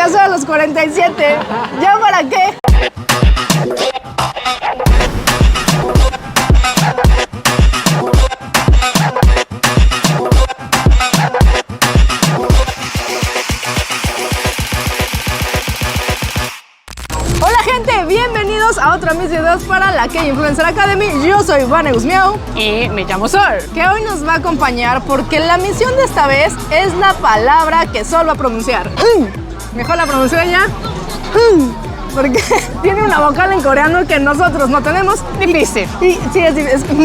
casó a los 47. ¿Ya para qué? Hola gente, bienvenidos a otro de mis videos para la K-Influencer Academy. Yo soy Vane Guzmiao y me llamo Sol, que hoy nos va a acompañar porque la misión de esta vez es la palabra que Sol va a pronunciar. Mejor la pronunció ella. Porque tiene una vocal en coreano que nosotros no tenemos. Difícil. Y sí, es como...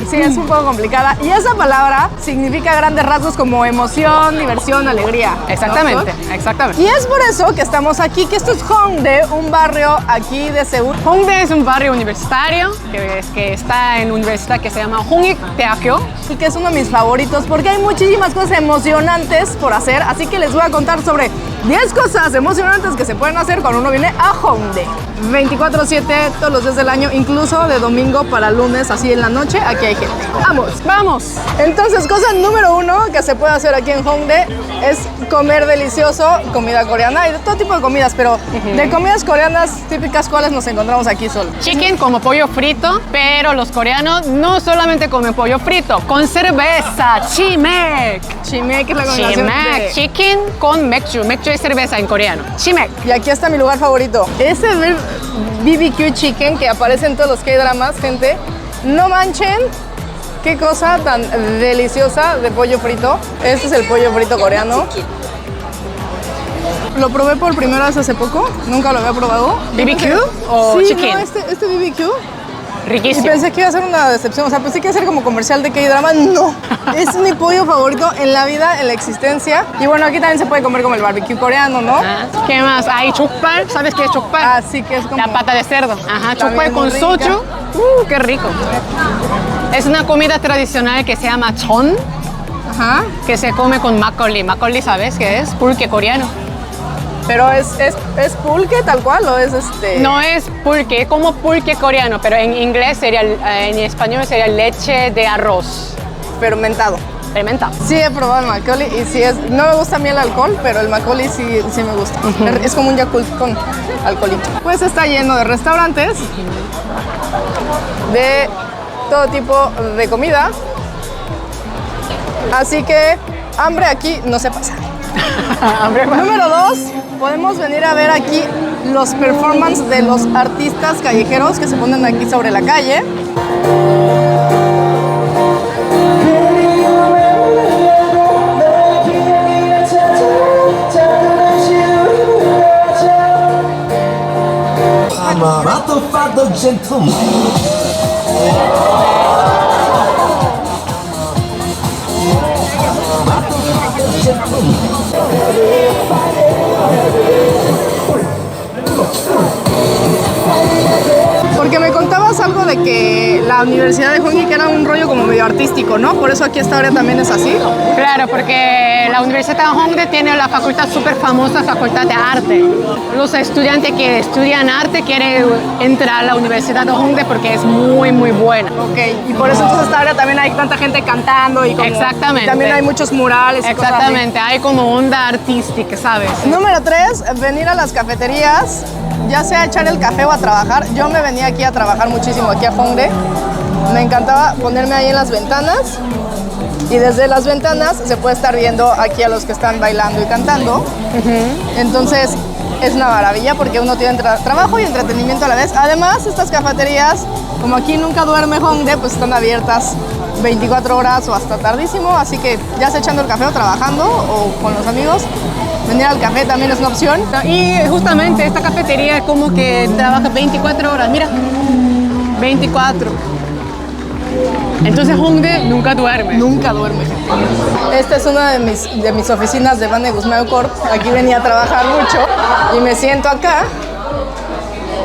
sí, es un poco complicada. Y esa palabra significa grandes rasgos como emoción, diversión, alegría. Exactamente, ¿no? Exactamente. Y es por eso que estamos aquí, que esto es Hongdae, un barrio aquí de Seúl. Hongdae es un barrio universitario que está en una universidad que se llama Hongik-daeakyo. Y que es uno de mis favoritos porque hay muchísimas cosas emocionantes por hacer. Así que les voy a contar sobre 10 cosas emocionantes que se pueden hacer cuando uno viene a Hongdae. 24/7, todos los días del año, incluso de domingo para lunes, así en la noche, aquí hay gente. ¡Vamos! ¡Vamos! Entonces, cosa número 1 que se puede hacer aquí en Hongdae es comer delicioso, comida coreana y de todo tipo de comidas, pero de comidas coreanas típicas, ¿cuáles nos encontramos aquí solo? Chicken como pollo frito, pero los coreanos no solamente comen pollo frito, con cerveza, chimek. Chimek es la combinación Chimek, chicken con mekju. Mekju es cerveza en coreano. Chimek. Y aquí está mi lugar favorito. Ese BBQ chicken que aparece en todos los K-dramas, gente. No manchen, qué cosa tan deliciosa de pollo frito. Este es el pollo frito coreano. Lo probé por primera vez hace poco, nunca lo había probado. ¿BBQ o sí, chicken? No, este BBQ. Riquísimo. Y pensé que iba a ser una decepción, o sea, pensé que iba a ser como comercial de K-drama. No, es mi pollo favorito en la vida, en la existencia. Y bueno, aquí también se puede comer como el barbecue coreano, ¿no? ¿Qué más? Hay chukpal, ¿sabes qué es chukpal? Ah, sí, que es como... La pata de cerdo. Ajá, chukpal con rica. soju. ¡Qué rico! Es una comida tradicional que se llama chon, Ajá. que se come con makgeolli. Makgeolli, ¿sabes qué es? Pulque coreano. Pero es pulque tal cual o es este... No es pulque, como pulque coreano, pero en inglés sería, en español sería leche de arroz. fermentado. Fermentado. Sí he probado el makgeolli y sí es... No me gusta a mí el alcohol, pero el makgeolli sí me gusta. Es como un Yakult con alcoholito. Pues está lleno de restaurantes de todo tipo de comida. Así que hambre aquí no se pasa. Número 2, podemos venir a ver aquí los performances de los artistas callejeros que se ponen aquí sobre la calle. Porque me contabas algo de que la Universidad de Hongik era un rollo como medio artístico, ¿no? Por eso aquí esta área también es así. Claro, porque la Universidad de Hongdae tiene la facultad súper famosa, Facultad de Arte. Los estudiantes que estudian arte quieren entrar a la Universidad de Hongdae porque es muy, muy buena. Ok, y por eso entonces esta área también hay tanta gente cantando y como... Exactamente. Y también hay muchos murales y Exactamente, hay como onda artística, ¿sabes? Número 3, venir a las cafeterías, ya sea a echar el café o a trabajar. Yo me venía aquí a trabajar muchísimo, aquí a Hongdae. Me encantaba ponerme ahí en las ventanas y desde las ventanas se puede estar viendo aquí a los que están bailando y cantando. Entonces es una maravilla porque uno tiene trabajo y entretenimiento a la vez. Además, estas cafeterías, como aquí nunca duerme Hongdae, pues están abiertas 24 horas o hasta tardísimo, así que ya sea echando el café o trabajando o con los amigos, venir al café también es una opción. Y justamente esta cafetería es como que trabaja 24 horas, mira, 24. Entonces Hongdae nunca duerme. Nunca duerme. Esta es una de mis oficinas de Vane Guzmiao Corp. Aquí venía a trabajar mucho y me siento acá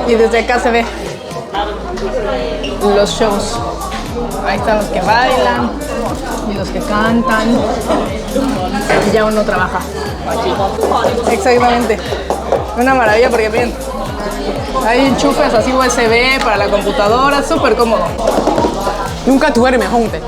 y desde acá se ve los shows. Ahí están los que bailan y los que cantan y ya uno trabaja aquí. Exactamente. Una maravilla porque bien, hay enchufes así USB para la computadora, súper cómodo. Nunca duerme Hongdae.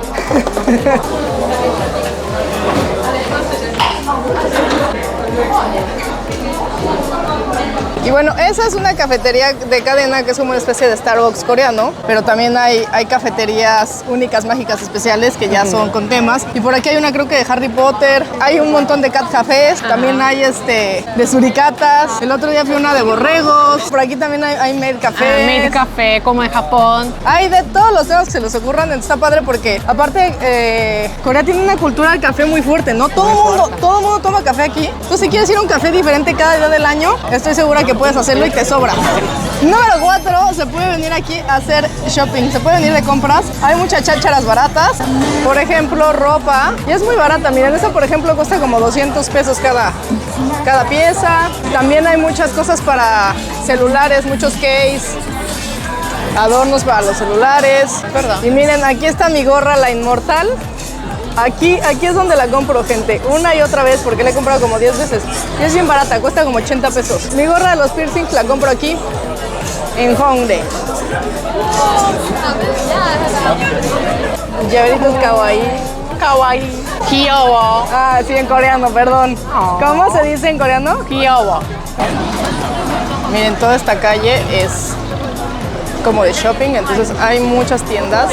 Y bueno, esa es una cafetería de cadena que es como una especie de Starbucks coreano, pero también hay cafeterías únicas, mágicas, especiales que ya son con temas. Y por aquí hay una creo que de Harry Potter, hay un montón de cat cafés, también hay de suricatas. El otro día fui a una de borregos, por aquí también hay made café. Made café, como en Japón. Hay de todos los temas que se les ocurran, entonces está padre porque aparte Corea tiene una cultura del café muy fuerte, ¿no? Todo el mundo toma café aquí. Entonces si quieres ir a un café diferente cada día del año, estoy segura que puedes hacerlo y te sobra. Número 4, se puede venir aquí a hacer shopping, se puede venir de compras. Hay muchas chácharas baratas, por ejemplo ropa, y es muy barata. Miren, esta por ejemplo cuesta como 200 pesos cada pieza. También hay muchas cosas para celulares, muchos case, adornos para los celulares. Y miren, aquí está mi gorra, la inmortal. Aquí es donde la compro, gente, una y otra vez, porque la he comprado como 10 veces. Y es bien barata, cuesta como 80 pesos. Mi gorra de los piercings la compro aquí, en Hongdae. Llaveritos kawaii. Kawaii. Kyowo. Ah, sí, en coreano, perdón. Oh. ¿Cómo se dice en coreano? Kyowo. Miren, toda esta calle es como de shopping, entonces hay muchas tiendas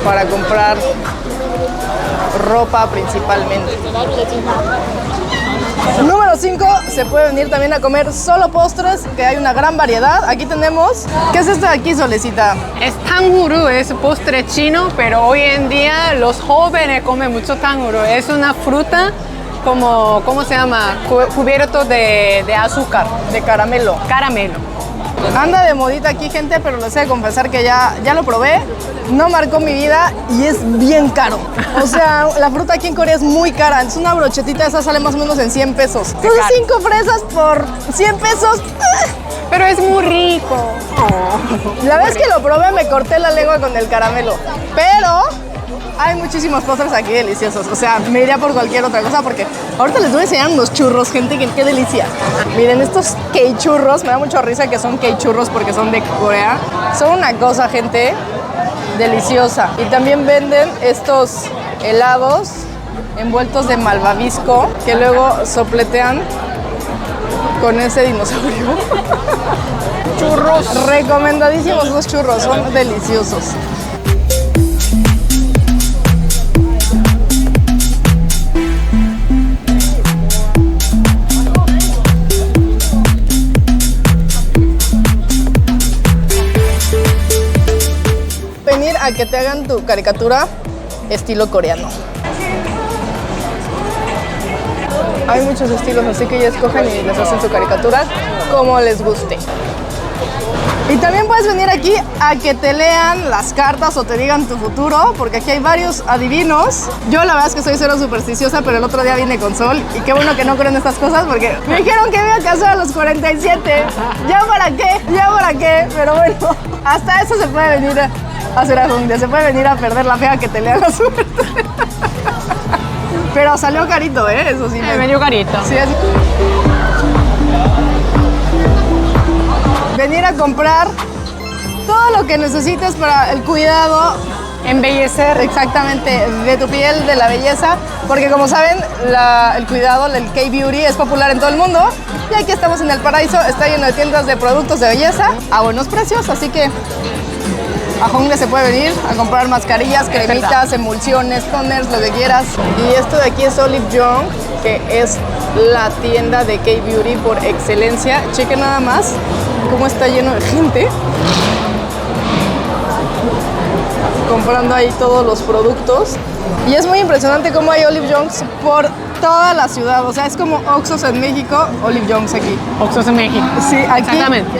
para comprar ropa principalmente. Número 5, se puede venir también a comer solo postres, que hay una gran variedad. Aquí tenemos, ¿qué es esto de aquí, Solecita? Es tanguru, es postre chino, pero hoy en día los jóvenes comen mucho tanguru. Es una fruta como, ¿cómo se llama? Cubierto de azúcar, De caramelo. caramelo. Anda de modita aquí, gente, pero les he de confesar que ya lo probé, no marcó mi vida y es bien caro. O sea, la fruta aquí en Corea es muy cara. Es una brochetita de esa sale más o menos en 100 pesos. Entonces, 5 fresas por 100 pesos. Pero es muy rico. La vez que lo probé me corté la lengua con el caramelo. Pero hay muchísimos postres aquí deliciosos. O sea, me iría por cualquier otra cosa porque ahorita les voy a enseñar unos churros, gente, que qué delicia. Miren, estos K-churros, me da mucha risa que son K-churros porque son de Corea. Son una cosa, gente, deliciosa. Y también venden estos helados envueltos de malvavisco que luego sopletean con ese dinosaurio. Churros. Recomendadísimos los churros, son deliciosos. Venir a que te hagan tu caricatura estilo coreano. Hay muchos estilos, así que ya escogen y les hacen su caricatura como les guste. Y también puedes venir aquí a que te lean las cartas o te digan tu futuro, porque aquí hay varios adivinos. Yo la verdad es que soy cero supersticiosa, pero el otro día vine con Sol y qué bueno que no creo en estas cosas porque me dijeron que me iba a casar a los 47. ¿Ya para qué? ¿Ya para qué? Pero bueno, hasta eso se puede venir a hacer a Hongdae. Se puede venir a perder la fea que te lean la suerte. Pero salió carito, ¿eh? Eso sí. Me dio carito. Sí, así. Venir a comprar todo lo que necesites para el cuidado, Embellecer. exactamente, de tu piel, de la belleza, porque como saben, el cuidado, el K-Beauty es popular en todo el mundo y aquí estamos en el paraíso, está lleno de tiendas de productos de belleza a buenos precios, así que a Hongdae se puede venir a comprar mascarillas, cremitas, emulsiones, toners, lo que quieras. Y esto de aquí es Olive Young, que es la tienda de K-Beauty por excelencia. Chequen nada más cómo está lleno de gente comprando ahí todos los productos. Y es muy impresionante cómo hay Olive Youngs por toda la ciudad. O sea, es como Oxxos en México, Olive Youngs aquí. Oxxos en México. Sí, aquí Exactamente.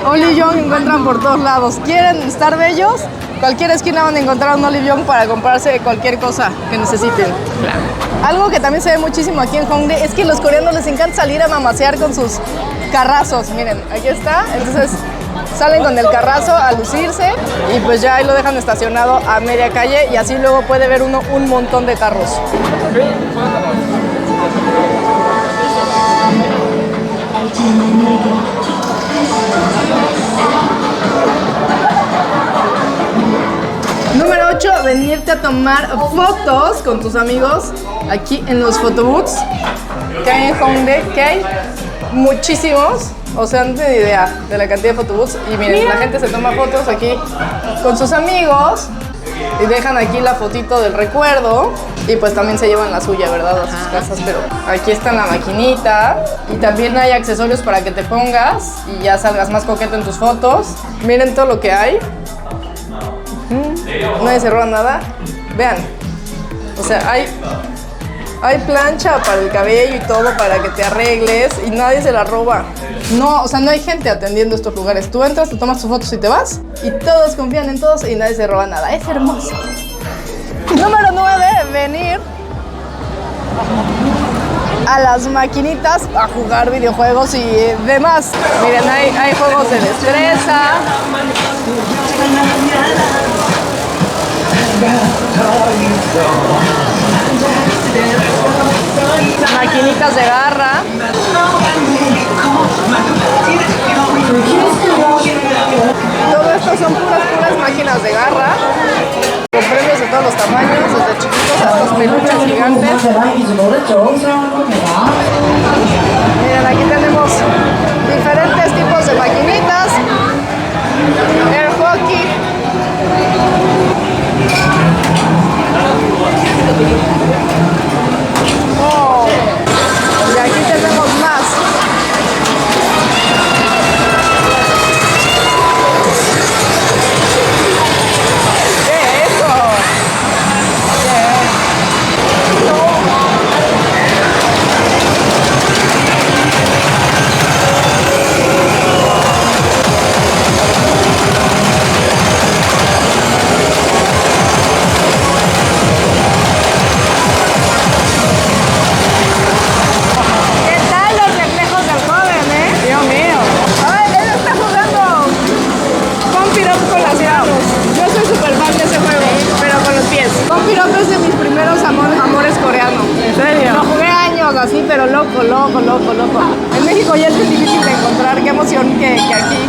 Olive Young encuentran por todos lados. ¿Quieren estar bellos? Cualquier esquina van a encontrar un Olive Young para comprarse cualquier cosa que necesiten. Claro. Algo que también se ve muchísimo aquí en Hongdae es que a los coreanos les encanta salir a mamasear con sus carrazos. Miren, aquí está. Entonces salen con el carrazo a lucirse y pues ya ahí lo dejan estacionado a media calle y así luego puede ver uno un montón de carros. Número 8, venirte a tomar fotos con tus amigos aquí en los photobooths que hay en Hongdae, que hay muchísimos. O sea, no tienen idea de la cantidad de photobooths. Y miren, la gente se toma fotos aquí con sus amigos y dejan aquí la fotito del recuerdo. Y pues también se llevan la suya, ¿verdad? A sus casas. Pero aquí está la maquinita. Y también hay accesorios para que te pongas y ya salgas más coqueta en tus fotos. Miren todo lo que hay. Nadie se roba nada. Vean. O sea, hay plancha para el cabello y todo para que te arregles y nadie se la roba. No, o sea, no hay gente atendiendo estos lugares. Tú entras, te tomas tus fotos y te vas. Y todos confían en todos y nadie se roba nada. Es hermoso. Número 9, venir a las maquinitas a jugar videojuegos y demás. Miren, hay juegos de destreza. Maquinitas de garra. Todo esto son puras máquinas de garra. Con premios de todos los tamaños, desde chiquitos hasta los peluches gigantes. Miren, aquí tenemos diferentes tipos de maquinitas. Air hockey. Oh, y aquí tenemos más. ¿Qué es eso? Así, pero loco. En México ya es muy difícil de encontrar, qué emoción que aquí.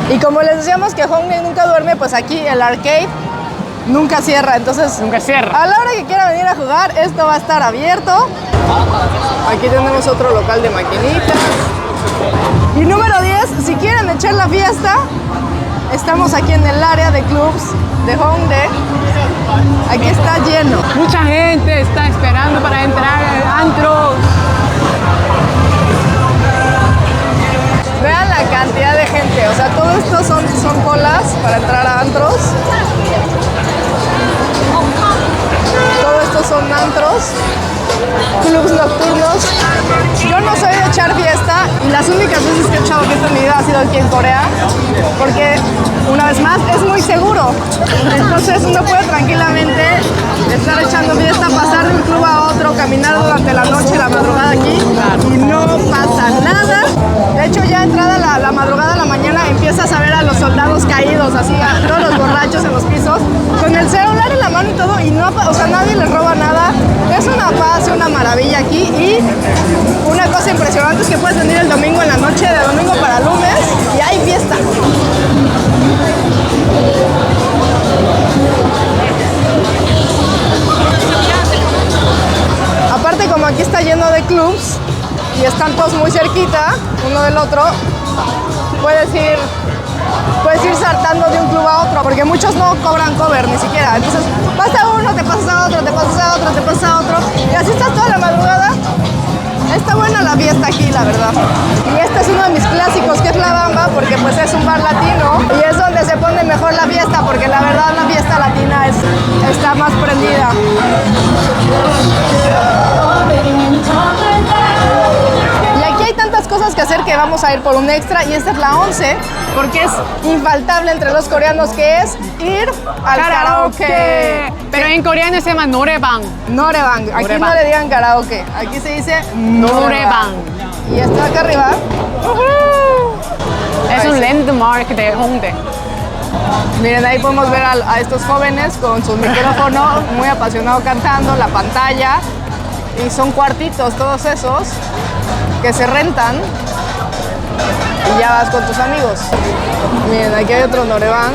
Y como les decíamos que Hongdae nunca duerme, pues aquí el arcade nunca cierra, entonces Nunca cierra. a la hora que quiera venir a jugar, esto va a estar abierto. Aquí tenemos otro local de maquinitas. Y número 10, si quieren echar la fiesta, estamos aquí en el área de clubs de Hongdae. Aquí está lleno. Mucha gente está esperando para entrar al antro. Vean la cantidad de gente, o sea, todo esto son colas para entrar a antros. Todo esto son antros, clubs nocturnos. Yo no soy de echar fiesta y las únicas veces que he echado fiesta en mi vida ha sido aquí en Corea, porque una vez más es muy seguro. Entonces uno puede tranquilamente estar echando fiesta, pasar de un club a otro, caminar durante la noche, la madrugada aquí y no pasa nada. De hecho, ya entrada la madrugada, la mañana, empiezas a ver a los soldados caídos, así, a todos los borrachos en los pisos, con el celular en la mano y todo, y no, o sea, nadie les roba nada. Es una paz, una maravilla aquí. Y una cosa impresionante es que puedes venir el domingo en la noche, de domingo para lunes, y hay fiesta. Aparte, como aquí está lleno de clubs y están todos muy cerquita uno del otro, puedes ir saltando de un club a otro, porque muchos no cobran cover ni siquiera. Entonces vas a uno, te pasas a otro, te pasas a otro, te pasas a otro, y así estás toda la madrugada. Está buena la fiesta aquí, la verdad. Y este es uno de mis clásicos, que es La Bamba, porque pues es un bar latino y es donde se pone mejor la fiesta, porque la verdad la fiesta latina está más prendida. Y aquí hay tantas cosas que hacer que vamos a ir por un extra, y esta es la 11, porque es infaltable entre los coreanos, que es ir al karaoke. Pero en coreano se llama norebang. Norebang. Aquí no le digan karaoke, aquí se dice Norebang. Y está acá arriba. Es un landmark de Hongdae. Miren, ahí podemos ver a estos jóvenes con sus micrófonos, muy apasionados cantando, la pantalla. Y son cuartitos todos esos que se rentan y ya vas con tus amigos. Miren, aquí hay otro Norebank.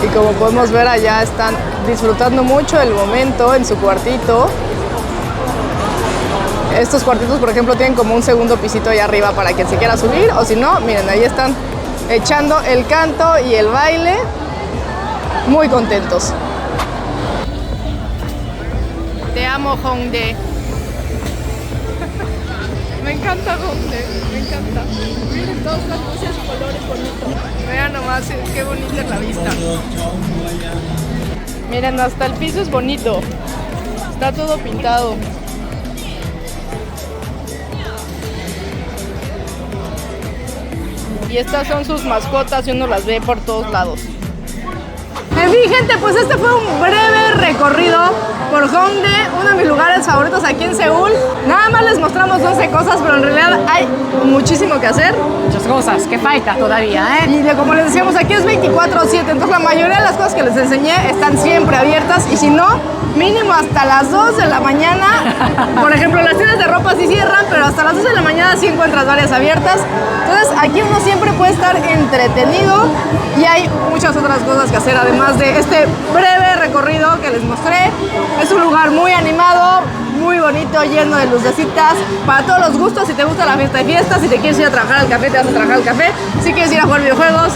Y como podemos ver, allá están disfrutando mucho el momento en su cuartito. Estos cuartitos, por ejemplo, tienen como un segundo pisito allá arriba para quien se quiera subir. O si no, miren, ahí están echando el canto y el baile. Muy contentos. Te amo, Hongdae. Me encanta Hongdae, me encanta. Miren todas las luces, colores bonitos. Vean nomás qué bonita es la vista. Miren, hasta el piso es bonito. Está todo pintado. Y estas son sus mascotas y uno las ve por todos lados. En fin, gente, pues este fue un breve recorrido por Hongdae, uno de mis lugares favoritos aquí en Seúl. Nada más les mostramos 12 cosas, pero en realidad hay muchísimo que hacer. Muchas cosas que falta todavía, ¿eh? Y como les decíamos, aquí es 24/7, entonces la mayoría de las cosas que les enseñé están siempre abiertas y si no, mínimo hasta las 2 de la mañana. Por ejemplo, las tiendas de ropa sí cierran, pero hasta las 2 de la mañana sí encuentras varias abiertas. Entonces aquí uno siempre puede estar entretenido y hay muchas otras cosas que hacer, además de este breve recorrido que les mostré. Es un lugar muy animado, muy bonito, lleno de lucecitas, para todos los gustos. Si te gusta la fiesta de fiestas, si te quieres ir a trabajar al café, te vas a trabajar al café. Si quieres ir a jugar videojuegos,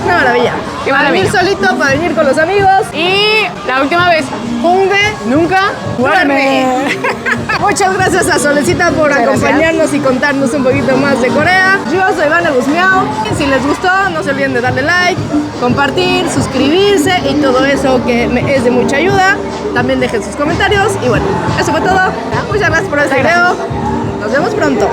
una maravilla. Qué para maravilla. venir solito, para venir con los amigos. Y la última vez, Hongdae nunca duerme. Muchas gracias a Solecita por acompañarnos y contarnos un poquito más de Corea. Yo soy Vane Guzmiao. Si les gustó, no se olviden de darle like, compartir, suscribirse y todo eso que es de mucha ayuda. También dejen sus comentarios. Y bueno, eso fue todo. Muchas gracias por este video. Nos vemos pronto.